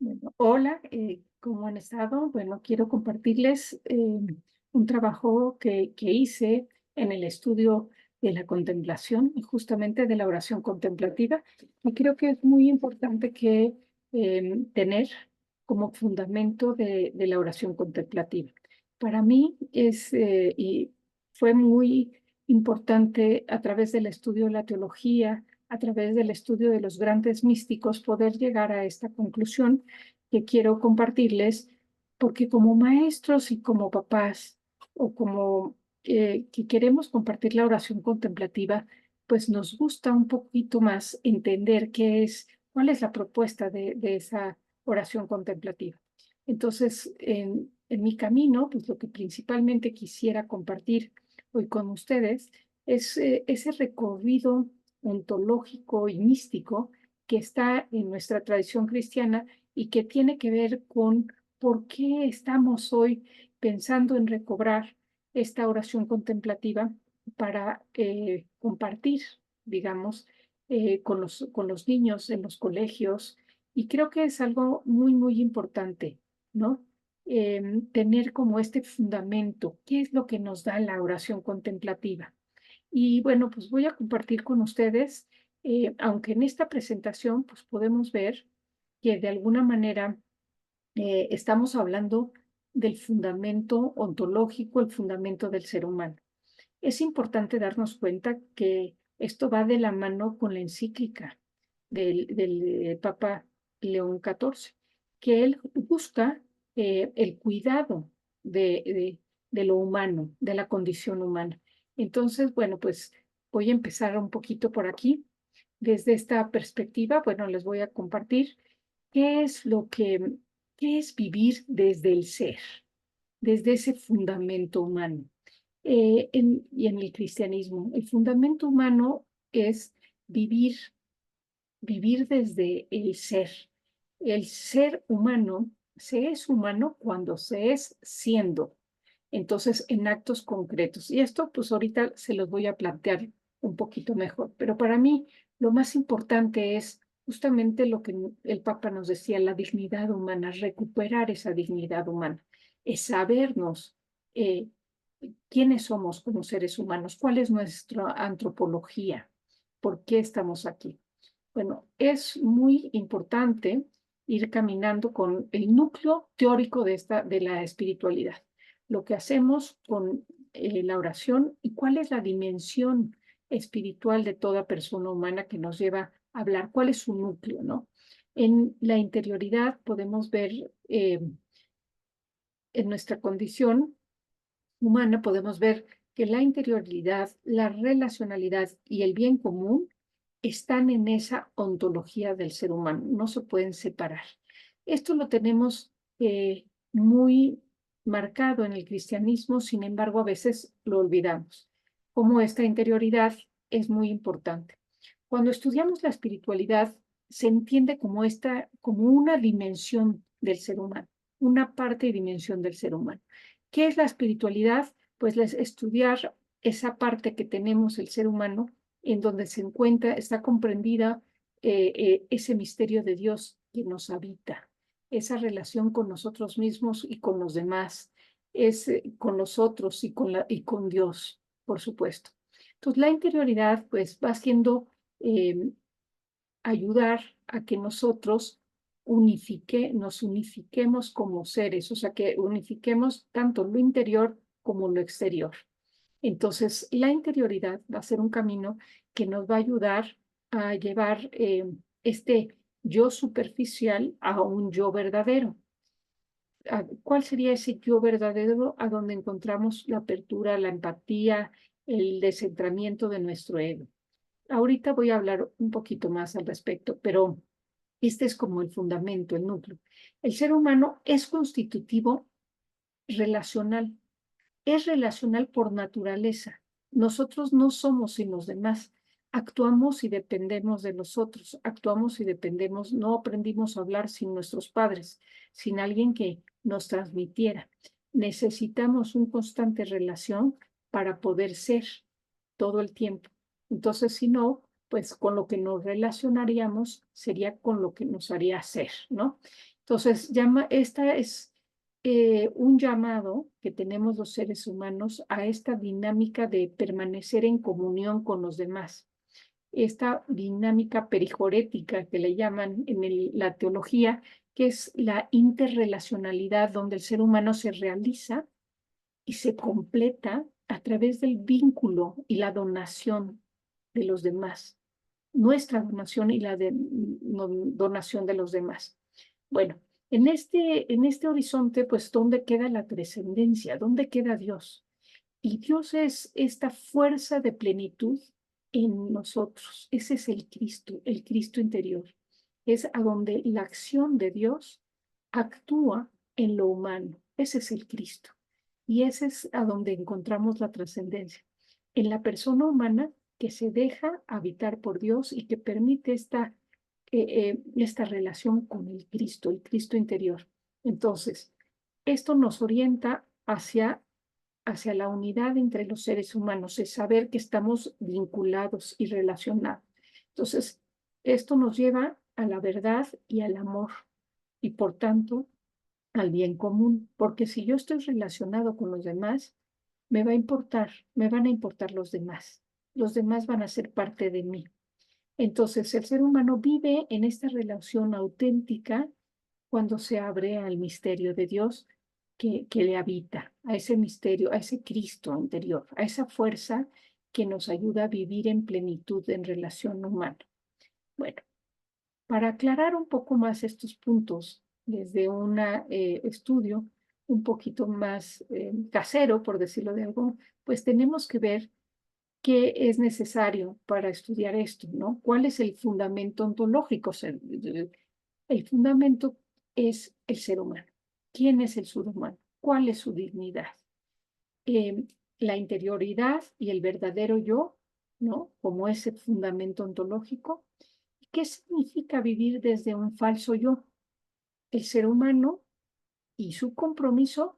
Bueno, hola, ¿cómo han estado? Bueno, quiero compartirles un trabajo que hice en el estudio de la contemplación y justamente de la oración contemplativa. Y creo que es muy importante que tener como fundamento de la oración contemplativa. Para mí y fue muy importante a través del estudio de la teología, a través del estudio de los grandes místicos, poder llegar a esta conclusión que quiero compartirles, porque como maestros y como papás o como que queremos compartir la oración contemplativa, pues nos gusta un poquito más entender cuál es la propuesta de esa oración contemplativa. Entonces, en mi camino, pues lo que principalmente quisiera compartir hoy con ustedes es ese recorrido ontológico y místico que está en nuestra tradición cristiana y que tiene que ver con por qué estamos hoy pensando en recobrar esta oración contemplativa para compartir, digamos, con los niños en los colegios. Y creo que es algo muy, muy importante, ¿no? Tener como este fundamento, ¿qué es lo que nos da la oración contemplativa? Y bueno, pues voy a compartir con ustedes, aunque en esta presentación pues podemos ver que de alguna manera estamos hablando del fundamento ontológico, el fundamento del ser humano. Es importante darnos cuenta que esto va de la mano con la encíclica del Papa León XIV, que él busca el cuidado de, de, de lo humano, de la condición humana. Entonces, bueno, pues voy a empezar un poquito por aquí. Desde esta perspectiva, bueno, les voy a compartir qué es qué es vivir desde el ser, desde ese fundamento humano. Y en el cristianismo, el fundamento humano es vivir, vivir desde el ser. El ser humano se es humano cuando se es siendo, entonces en actos concretos. Y esto pues ahorita se los voy a plantear un poquito mejor, pero para mí lo más importante es justamente lo que el Papa nos decía, la dignidad humana, recuperar esa dignidad humana, es sabernos eh, quiénes somos como seres humanos, cuál es nuestra antropología, por qué estamos aquí. Bueno, es muy importante ir caminando con el núcleo teórico de la espiritualidad, lo que hacemos con la oración y cuál es la dimensión espiritual de toda persona humana que nos lleva a hablar, cuál es su núcleo, ¿no? En la interioridad podemos ver en nuestra condición humana, podemos ver que la interioridad, la relacionalidad y el bien común están en esa ontología del ser humano, no se pueden separar. Esto lo tenemos muy marcado en el cristianismo, sin embargo, a veces lo olvidamos, como esta interioridad es muy importante. Cuando estudiamos la espiritualidad, se entiende como una dimensión del ser humano, una parte y dimensión del ser humano. ¿Qué es la espiritualidad? Pues es estudiar esa parte que tenemos el ser humano en donde se encuentra, está comprendida ese misterio de Dios que nos habita, esa relación con nosotros mismos y con los demás, con los otros y con Dios, por supuesto. Entonces, la interioridad, pues, va siendo eh, ayudar a que nosotros nos unifiquemos como seres, o sea, que unifiquemos tanto lo interior como lo exterior. Entonces, la interioridad va a ser un camino que nos va a ayudar a llevar este yo superficial a un yo verdadero. ¿Cuál sería ese yo verdadero a donde encontramos la apertura, la empatía, el descentramiento de nuestro ego? Ahorita voy a hablar un poquito más al respecto, pero este es como el fundamento, el núcleo. El ser humano es constitutivo relacional, es relacional por naturaleza. Nosotros no somos sin los demás. Actuamos y dependemos de los otros. Actuamos y dependemos, no aprendimos a hablar sin nuestros padres, sin alguien que nos transmitiera. Necesitamos una constante relación para poder ser todo el tiempo. Entonces, si no, pues con lo que nos relacionaríamos sería con lo que nos haría ser, ¿no? Entonces, esta es un llamado que tenemos los seres humanos a esta dinámica de permanecer en comunión con los demás. Esta dinámica perijorética que le llaman en la teología, que es la interrelacionalidad donde el ser humano se realiza y se completa a través del vínculo y la donación de los demás, nuestra donación y la donación de los demás. Bueno, en este horizonte, pues, ¿dónde queda la trascendencia? ¿Dónde queda Dios? Y Dios es esta fuerza de plenitud en nosotros. Ese es el Cristo interior. Es a donde la acción de Dios actúa en lo humano. Ese es el Cristo. Y ese es a donde encontramos la trascendencia. En la persona humana que se deja habitar por Dios y que permite esta relación con el Cristo interior. Entonces, esto nos orienta hacia la unidad entre los seres humanos, es saber que estamos vinculados y relacionados. Entonces, esto nos lleva a la verdad y al amor y por tanto al bien común, porque si yo estoy relacionado con los demás, me van a importar los demás van a ser parte de mí. Entonces, el ser humano vive en esta relación auténtica cuando se abre al misterio de Dios que le habita, a ese misterio, a ese Cristo interior, a esa fuerza que nos ayuda a vivir en plenitud en relación humana. Bueno, para aclarar un poco más estos puntos desde un estudio un poquito más casero, por decirlo de algo, pues tenemos que ver qué es necesario para estudiar esto, ¿no? ¿Cuál es el fundamento ontológico? El fundamento es el ser humano. ¿Quién es el ser humano? ¿Cuál es su dignidad? Eh, la interioridad y el verdadero yo, ¿no? Como ese fundamento ontológico. ¿Qué significa vivir desde un falso yo? El ser humano y su compromiso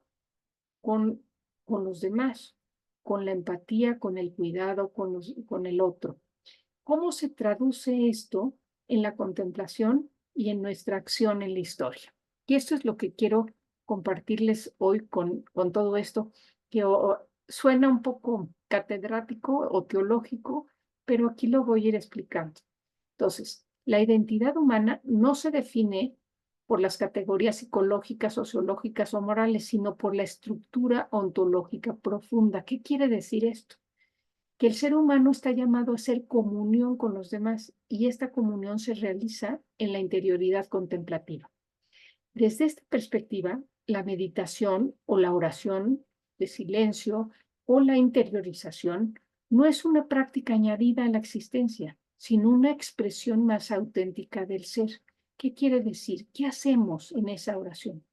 con, con los demás, con la empatía, con el cuidado, con el otro. ¿Cómo se traduce esto en la contemplación y en nuestra acción en la historia? Y esto es lo que quiero compartirles hoy con todo esto, que suena un poco catedrático o teológico, pero aquí lo voy a ir explicando. Entonces, la identidad humana no se define por las categorías psicológicas, sociológicas o morales, sino por la estructura ontológica profunda. ¿Qué quiere decir esto? Que el ser humano está llamado a hacer comunión con los demás y esta comunión se realiza en la interioridad contemplativa. Desde esta perspectiva, la meditación o la oración de silencio o la interiorización no es una práctica añadida a la existencia, sino una expresión más auténtica del ser. ¿Qué quiere decir? ¿Qué hacemos en esa oración?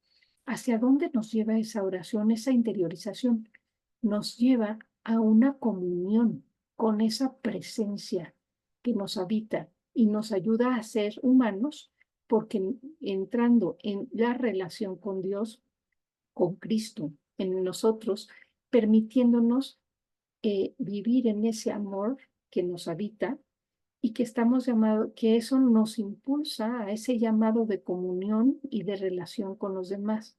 ¿Hacia dónde nos lleva esa oración, esa interiorización? Nos lleva a una comunión con esa presencia que nos habita y nos ayuda a ser humanos porque entrando en la relación con Dios, con Cristo, en nosotros, permitiéndonos vivir en ese amor que nos habita y que estamos llamados, que eso nos impulsa a ese llamado de comunión y de relación con los demás.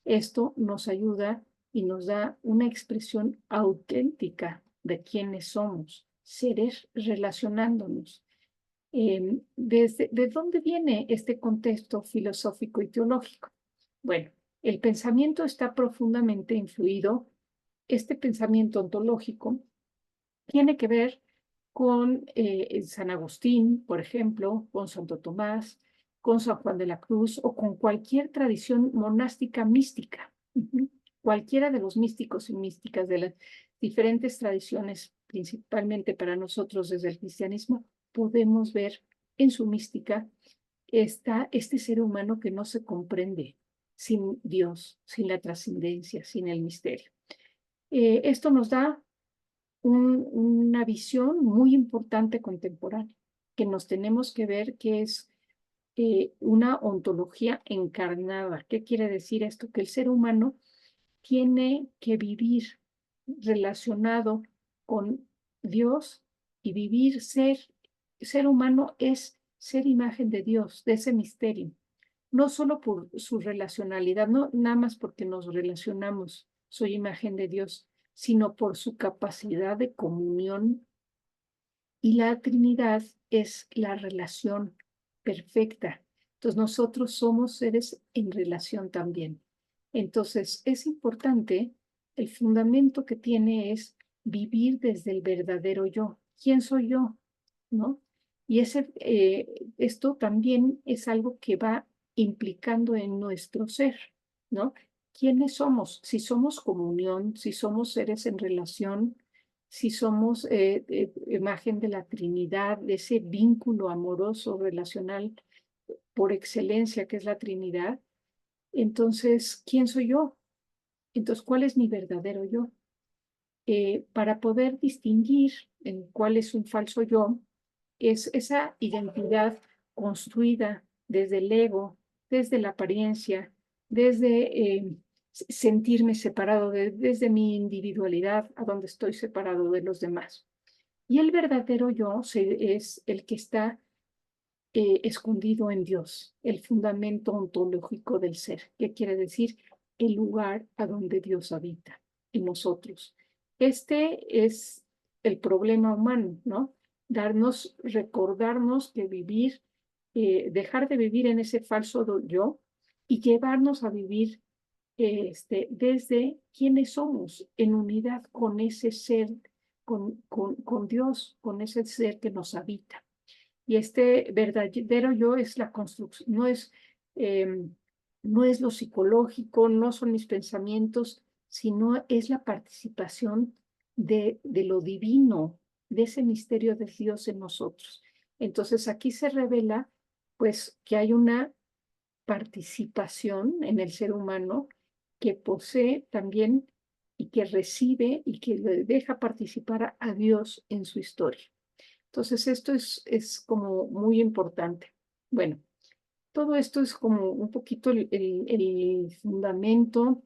Esto nos ayuda y nos da una expresión auténtica de quiénes somos, seres relacionándonos. ¿De dónde viene este contexto filosófico y teológico? Bueno, el pensamiento está profundamente influido, este pensamiento ontológico tiene que ver con San Agustín, por ejemplo, con Santo Tomás, con San Juan de la Cruz o con cualquier tradición monástica mística. Cualquiera de los místicos y místicas de las diferentes tradiciones, principalmente para nosotros desde el cristianismo, podemos ver en su mística este ser humano que no se comprende sin Dios, sin la trascendencia, sin el misterio. Esto nos da una visión muy importante contemporánea, que nos tenemos que ver que es una ontología encarnada. ¿Qué quiere decir esto? Que el ser humano tiene que vivir relacionado con Dios y ser humano es ser imagen de Dios, de ese misterio. no solo por su relacionalidad, no nada más porque nos relacionamos, soy imagen de Dios, sino por su capacidad de comunión. Y la Trinidad es la relación perfecta. Entonces nosotros somos seres en relación también. Entonces es importante, el fundamento que tiene es vivir desde el verdadero yo. ¿Quién soy yo? ¿No? Y esto también es algo que va implicando en nuestro ser, ¿no? ¿Quiénes somos? Si somos comunión, si somos seres en relación, si somos imagen de la Trinidad, de ese vínculo amoroso, relacional por excelencia que es la Trinidad, entonces, ¿quién soy yo? Entonces, ¿cuál es mi verdadero yo? Para poder distinguir en cuál es un falso yo, es esa identidad construida desde el ego, desde la apariencia, desde sentirme separado, desde mi individualidad, a donde estoy separado de los demás. Y el verdadero yo es el que está escondido en Dios, el fundamento ontológico del ser, que quiere decir el lugar a donde Dios habita en nosotros. Este es el problema humano, ¿no? Recordarnos que vivir, dejar de vivir en ese falso yo y llevarnos a vivir desde quienes somos, en unidad con ese ser, con Dios, con ese ser que nos habita. Y este verdadero yo es la construcción, no es lo psicológico, no son mis pensamientos, sino es la participación de lo divino, de ese misterio de Dios en nosotros. Entonces aquí se revela pues que hay una participación en el ser humano que posee también y que recibe y que le deja participar a Dios en su historia. Entonces, esto es como muy importante. Bueno, todo esto es como un poquito el fundamento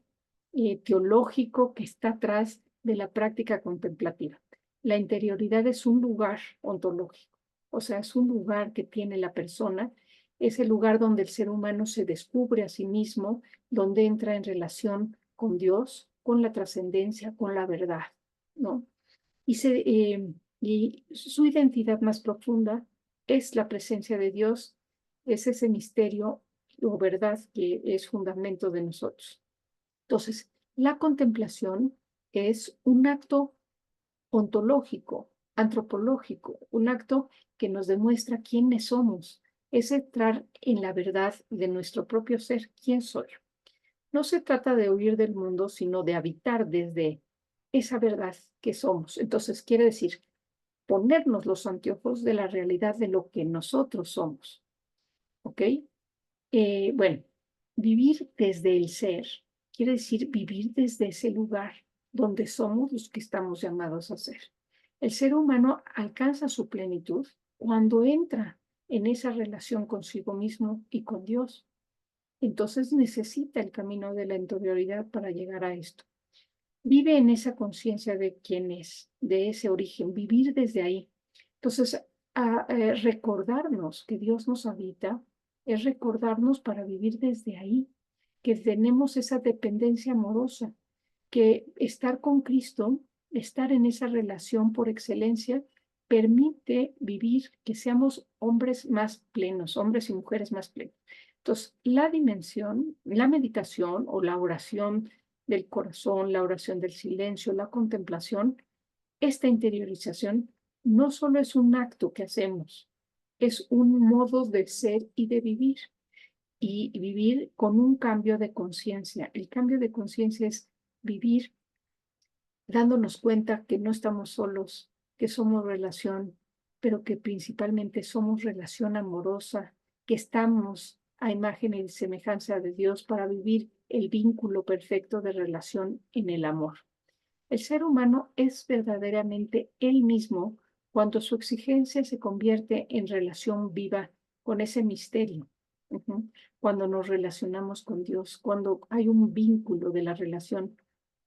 teológico que está atrás de la práctica contemplativa. La interioridad es un lugar ontológico, o sea, es un lugar que tiene la persona, es el lugar donde el ser humano se descubre a sí mismo, donde entra en relación con Dios, con la trascendencia, con la verdad, ¿no? Y su identidad más profunda es la presencia de Dios, es ese misterio o verdad que es fundamento de nosotros. Entonces, la contemplación es un acto ontológico, antropológico, un acto que nos demuestra quiénes somos, es entrar en la verdad de nuestro propio ser, quién soy. No se trata de huir del mundo, sino de habitar desde esa verdad que somos. Entonces, quiere decir ponernos los anteojos de la realidad de lo que nosotros somos. ¿Ok? Bueno, vivir desde el ser quiere decir vivir desde ese lugar donde somos los que estamos llamados a ser. El ser humano alcanza su plenitud cuando entra en esa relación consigo mismo y con Dios. Entonces necesita el camino de la interioridad para llegar a esto. Vive en esa conciencia de quién es, de ese origen, vivir desde ahí. Entonces, recordarnos que Dios nos habita es recordarnos para vivir desde ahí, que tenemos esa dependencia amorosa, que estar con Cristo, estar en esa relación por excelencia, permite vivir que seamos hombres más plenos, hombres y mujeres más plenos. Entonces, la dimensión, la meditación o la oración del corazón, la oración del silencio, la contemplación, esta interiorización no solo es un acto que hacemos, es un modo de ser y de vivir, y vivir con un cambio de conciencia. El cambio de conciencia es vivir dándonos cuenta que no estamos solos, que somos relación, pero que principalmente somos relación amorosa, que estamos a imagen y semejanza de Dios para vivir el vínculo perfecto de relación en el amor. El ser humano es verdaderamente él mismo cuando su exigencia se convierte en relación viva con ese misterio. Cuando nos relacionamos con Dios, cuando hay un vínculo de la relación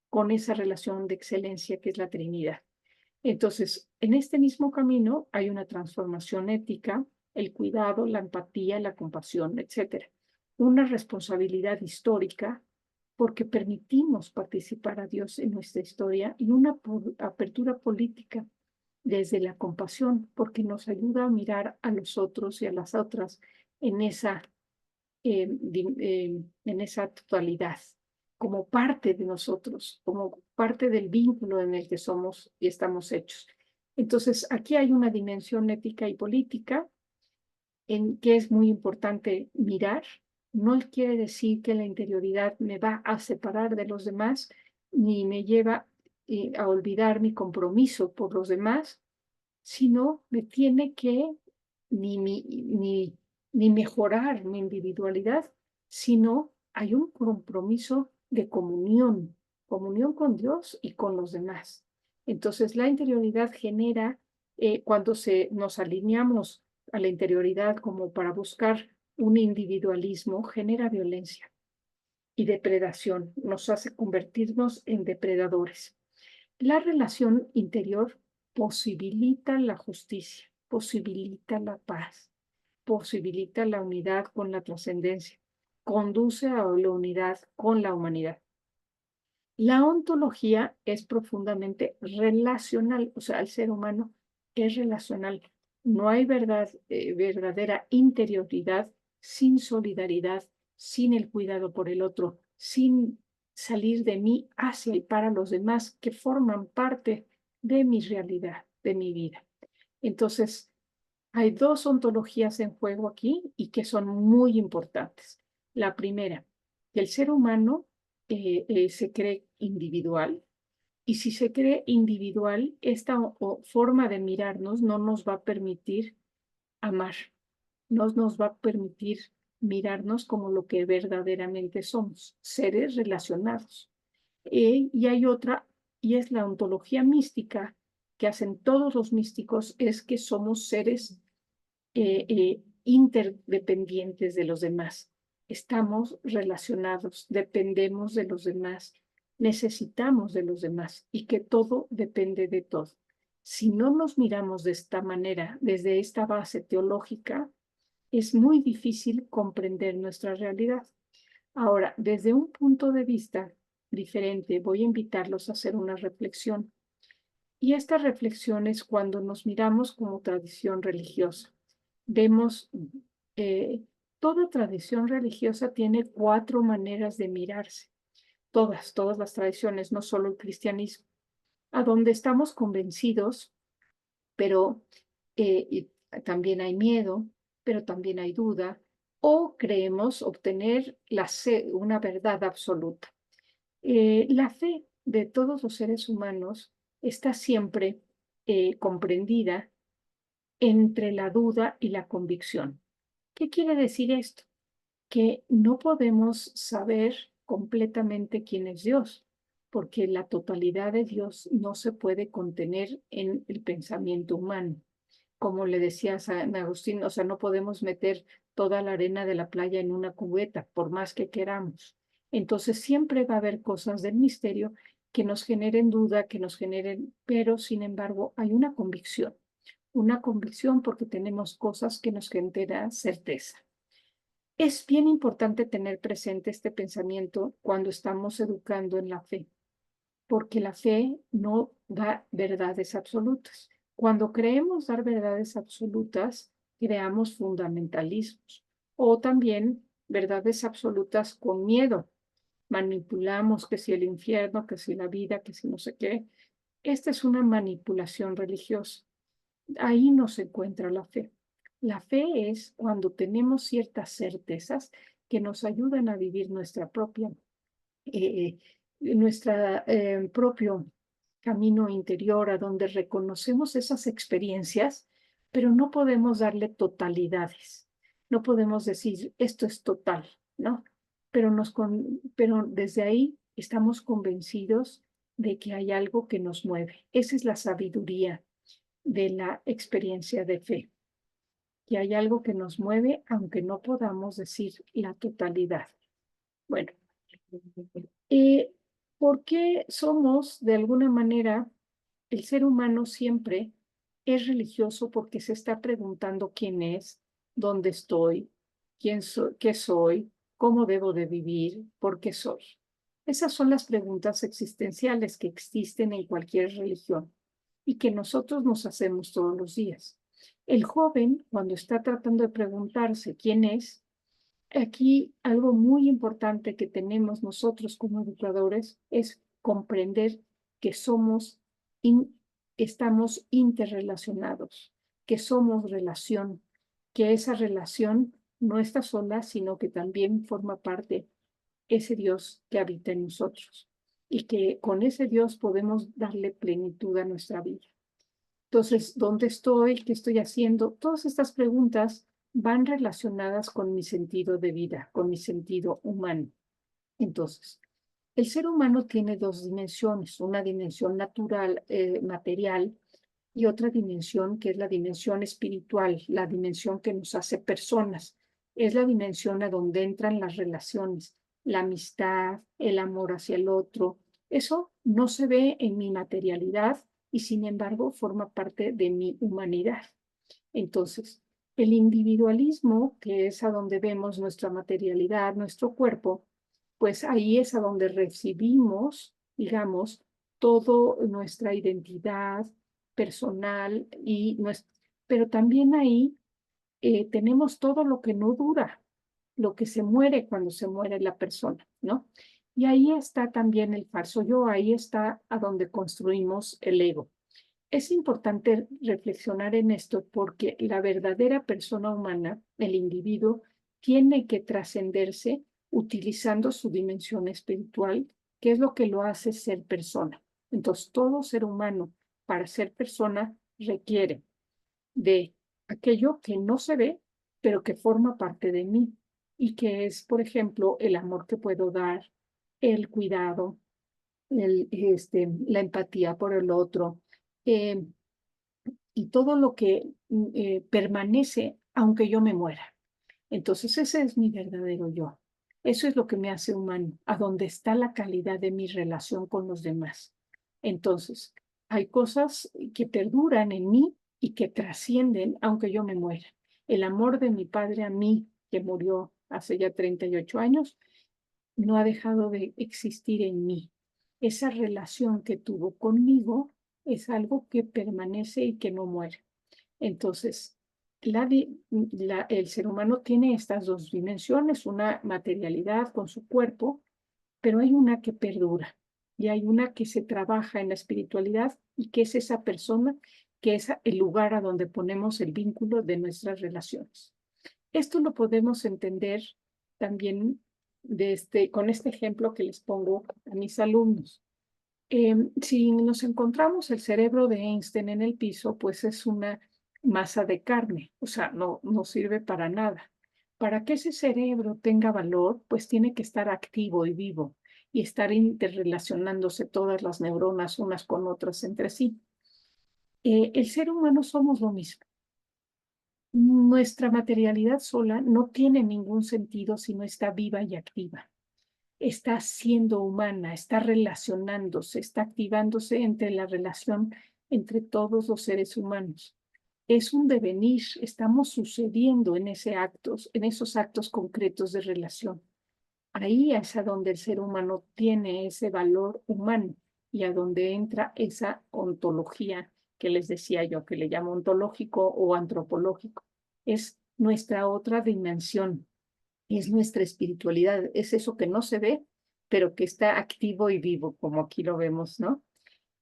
con esa relación de excelencia que es la Trinidad. Entonces, en este mismo camino hay una transformación ética, el cuidado, la empatía, la compasión, etcétera. una responsabilidad histórica porque permitimos participar a Dios en nuestra historia y una apertura política desde la compasión, porque nos ayuda a mirar a los otros y a las otras en en esa totalidad, como parte de nosotros, como parte del vínculo en el que somos y estamos hechos. Entonces, aquí hay una dimensión ética y política en que es muy importante mirar. No quiere decir que la interioridad me va a separar de los demás, ni me lleva a olvidar mi compromiso por los demás, sino me tiene que ni, ni mejorar mi individualidad, sino hay un compromiso de comunión, comunión con Dios y con los demás. Entonces, la interioridad genera, cuando nos alineamos a la interioridad como para buscar un individualismo, genera violencia y depredación, nos hace convertirnos en depredadores. La relación interior posibilita la justicia, posibilita la paz, posibilita la unidad con la trascendencia, conduce a la unidad con la humanidad. La ontología es profundamente relacional, o sea, el ser humano es relacional. No hay verdadera interioridad sin solidaridad, sin el cuidado por el otro, sin salir de mí hacia y para los demás que forman parte de mi realidad, de mi vida. Entonces, hay dos ontologías en juego aquí y que son muy importantes. La primera, que el ser humano se cree individual, y si se cree individual, esta forma de mirarnos no nos va a permitir amar, no nos va a permitir mirarnos como lo que verdaderamente somos, seres relacionados. Y hay otra, y es la ontología mística que hacen todos los místicos, es que somos seres interdependientes de los demás. Estamos relacionados, dependemos de los demás, necesitamos de los demás y que todo depende de todo. Si no nos miramos de esta manera, desde esta base teológica, es muy difícil comprender nuestra realidad. Ahora, desde un punto de vista diferente, voy a invitarlos a hacer una reflexión. Y esta reflexión es cuando nos miramos como tradición religiosa. Vemos, toda tradición religiosa tiene 4 maneras de mirarse. Todas las tradiciones, no solo el cristianismo, a donde estamos convencidos, pero también hay miedo, pero también hay duda, o creemos obtener una verdad absoluta. La fe de todos los seres humanos está siempre comprendida entre la duda y la convicción. ¿Qué quiere decir esto? Que no podemos saber completamente quién es Dios, porque la totalidad de Dios no se puede contener en el pensamiento humano. Como le decía San Agustín, o sea, no podemos meter toda la arena de la playa en una cubeta, por más que queramos. Entonces siempre va a haber cosas del misterio que nos generen duda, que nos generen, pero sin embargo hay una convicción porque tenemos cosas que nos generan certeza. Es bien importante tener presente este pensamiento cuando estamos educando en la fe, porque la fe no da verdades absolutas. Cuando creemos dar verdades absolutas, creamos fundamentalismos o también verdades absolutas con miedo. Manipulamos que si el infierno, que si la vida, que si no sé qué. Esta es una manipulación religiosa. Ahí no se encuentra la fe. La fe es cuando tenemos ciertas certezas que nos ayudan a vivir nuestra propio camino interior, a donde reconocemos esas experiencias, pero no podemos darle totalidades. No podemos decir esto es total, ¿no? Pero desde ahí estamos convencidos de que hay algo que nos mueve. Esa es la sabiduría de la experiencia de fe, que hay algo que nos mueve, aunque no podamos decir la totalidad. Bueno, ¿por qué somos, de alguna manera, el ser humano siempre es religioso? Porque se está preguntando quién es, dónde estoy, qué soy, ¿Cómo debo de vivir? ¿Por qué soy? Esas son las preguntas existenciales que existen en cualquier religión y que nosotros nos hacemos todos los días. El joven, cuando está tratando de preguntarse quién es, aquí algo muy importante que tenemos nosotros como educadores es comprender que estamos interrelacionados, que somos relación, que esa relación no está sola, sino que también forma parte ese Dios que habita en nosotros y que con ese Dios podemos darle plenitud a nuestra vida. Entonces, ¿dónde estoy? ¿Qué estoy haciendo? Todas estas preguntas van relacionadas con mi sentido de vida, con mi sentido humano. Entonces, el ser humano tiene dos dimensiones, una dimensión natural, material, y otra dimensión que es la dimensión espiritual, la dimensión que nos hace personas. Es la dimensión a donde entran las relaciones, la amistad, el amor hacia el otro. Eso no se ve en mi materialidad y sin embargo forma parte de mi humanidad. Entonces, el individualismo, que es a donde vemos nuestra materialidad, nuestro cuerpo, pues ahí es a donde recibimos, digamos, toda nuestra identidad personal pero también ahí tenemos todo lo que no dura, lo que se muere cuando se muere la persona, ¿no? Y ahí está también el falso yo, ahí está a donde construimos el ego. Es importante reflexionar en esto porque la verdadera persona humana, el individuo, tiene que trascenderse utilizando su dimensión espiritual, que es lo que lo hace ser persona. Entonces, todo ser humano, para ser persona, requiere de aquello que no se ve, pero que forma parte de mí y que es, por ejemplo, el amor que puedo dar, el cuidado, la empatía por el otro, eh, y todo lo que permanece aunque yo me muera. Entonces, ese es mi verdadero yo. Eso es lo que me hace humano, a donde está la calidad de mi relación con los demás. Entonces, hay cosas que perduran en mí y que trascienden aunque yo me muera. El amor de mi padre a mí, que murió hace ya 38 años, no ha dejado de existir en mí. Esa relación que tuvo conmigo es algo que permanece y que no muere. Entonces, el ser humano tiene estas dos dimensiones, una materialidad con su cuerpo, pero hay una que perdura y hay una que se trabaja en la espiritualidad y que es esa persona, que es el lugar a donde ponemos el vínculo de nuestras relaciones. Esto lo podemos entender también con este ejemplo que les pongo a mis alumnos. Si nos encontramos el cerebro de Einstein en el piso, pues es una masa de carne, o sea, no sirve para nada. Para que ese cerebro tenga valor, pues tiene que estar activo y vivo y estar interrelacionándose todas las neuronas unas con otras entre sí. El ser humano somos lo mismo. Nuestra materialidad sola no tiene ningún sentido si no está viva y activa. Está siendo humana, está relacionándose, está activándose entre la relación entre todos los seres humanos. Es un devenir, estamos sucediendo en esos actos concretos de relación. Ahí es a donde el ser humano tiene ese valor humano y a donde entra esa ontología que les decía yo, que le llamo ontológico o antropológico. Es nuestra otra dimensión, es nuestra espiritualidad, es eso que no se ve, pero que está activo y vivo, como aquí lo vemos, ¿no?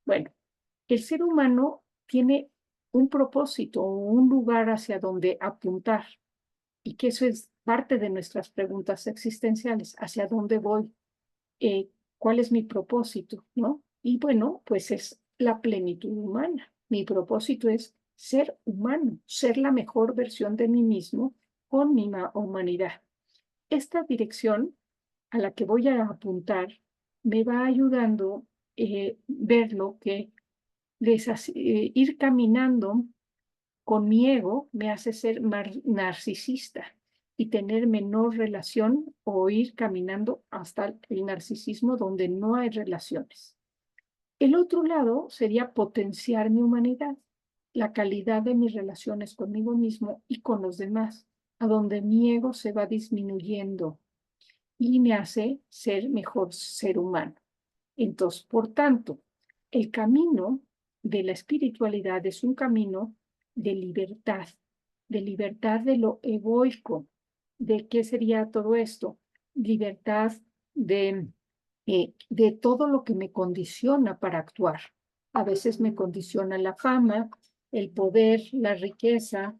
Bueno, el ser humano tiene un propósito, un lugar hacia donde apuntar, y que eso es parte de nuestras preguntas existenciales, ¿hacia dónde voy? ¿Cuál es mi propósito? ¿No? Y bueno, pues es la plenitud humana. Mi propósito es ser humano, ser la mejor versión de mí mismo con mi humanidad. Esta dirección a la que voy a apuntar me va ayudando verlo que ir caminando con mi ego me hace ser narcisista y tener menor relación o ir caminando hasta el narcisismo donde no hay relaciones. El otro lado sería potenciar mi humanidad, la calidad de mis relaciones conmigo mismo y con los demás, a donde mi ego se va disminuyendo. y me hace ser mejor ser humano. Entonces, por tanto, el camino de la espiritualidad es un camino de libertad de lo egoico. ¿De qué sería todo esto? Libertad de todo lo que me condiciona para actuar. A veces me condiciona la fama, el poder, la riqueza,